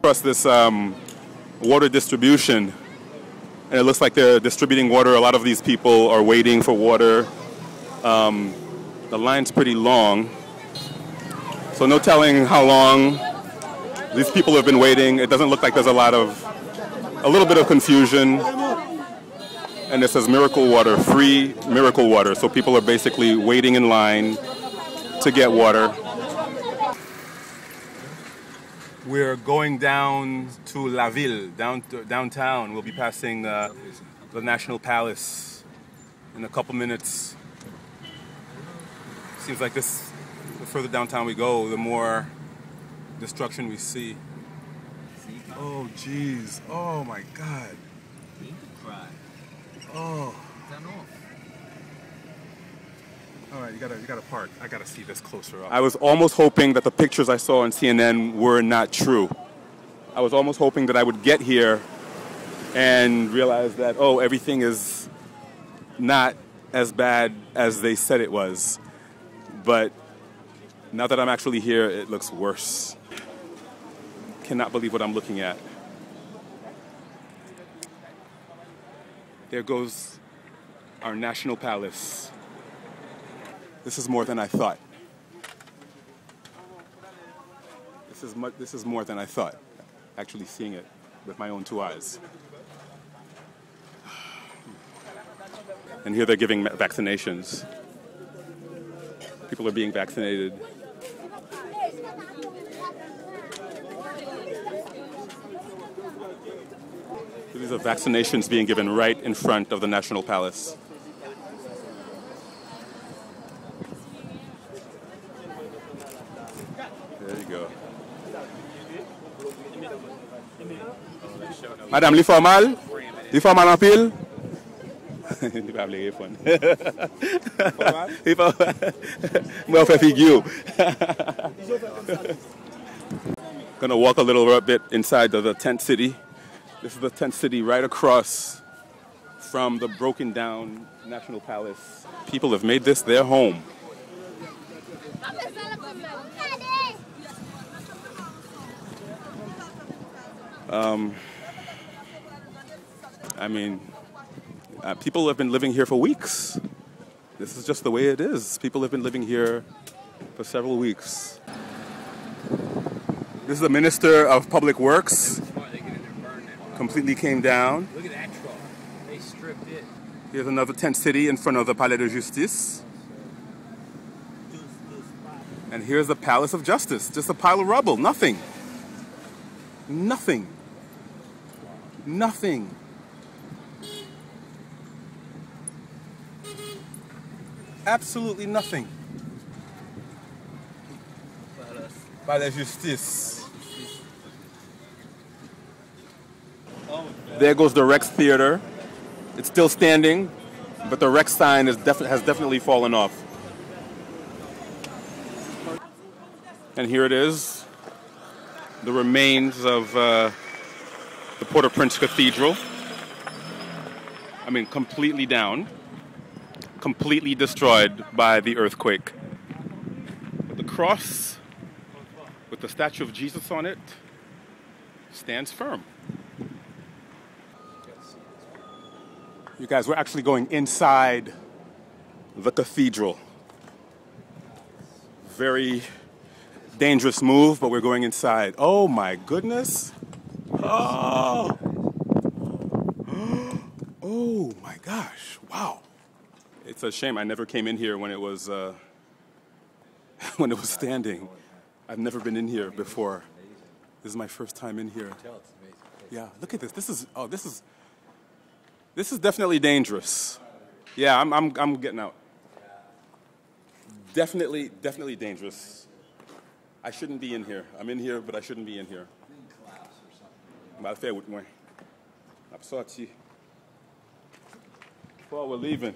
across this water distribution, and it looks like they're distributing water. A lot of these people are waiting for water. The line's pretty long, so no telling how long these people have been waiting. It doesn't look like there's a little bit of confusion. And it says miracle water, free miracle water. So people are basically waiting in line to get water. We're going down to La Ville, downtown. We'll be passing the National Palace in a couple minutes. Seems like the further downtown we go, the more destruction we see. Oh, jeez. Oh, my God. Oh. All right, you gotta park. I gotta see this closer up. I was almost hoping that the pictures I saw on CNN were not true. I was almost hoping that I would get here and realize that, oh, everything is not as bad as they said it was. But now that I'm actually here, it looks worse. Cannot believe what I'm looking at. There goes our National Palace. This is more than I thought. This is more than I thought, actually seeing it with my own two eyes. And here they're giving vaccinations. People are being vaccinated. These are vaccinations being given right in front of the National Palace. There you go. Madame, li formal? Li formal en pile? Li pa ble refon. Mwen fè figyo. Gonna walk a little bit inside of the tent city. This is the tent city right across from the broken down National Palace. People have made this their home. I mean, people have been living here for weeks. This is just the way it is. People have been living here for several weeks. This is the Minister of Public Works. Completely came down. Look at that truck. They stripped it. Here's another tent city in front of the Palais de Justice. And here's the Palace of Justice. Just a pile of rubble. Nothing. Nothing. Nothing. Absolutely nothing. Palais de Justice. There goes the Rex Theater. It's still standing, but the Rex sign has definitely fallen off. And here it is, the remains of the Port-au-Prince Cathedral. I mean, completely down, completely destroyed by the earthquake. But the cross with the statue of Jesus on it stands firm. You guys, we're actually going inside the cathedral. Very dangerous move, but we're going inside. Oh my goodness. Oh. Oh my gosh. Wow. It's a shame I never came in here when it was standing. I've never been in here before. This is my first time in here. Yeah, look at this. This is definitely dangerous. Yeah, I'm getting out. Definitely dangerous. I shouldn't be in here. I'm in here, but I shouldn't be in here. Mal fait with moi. I'm sorry. Before we're leaving.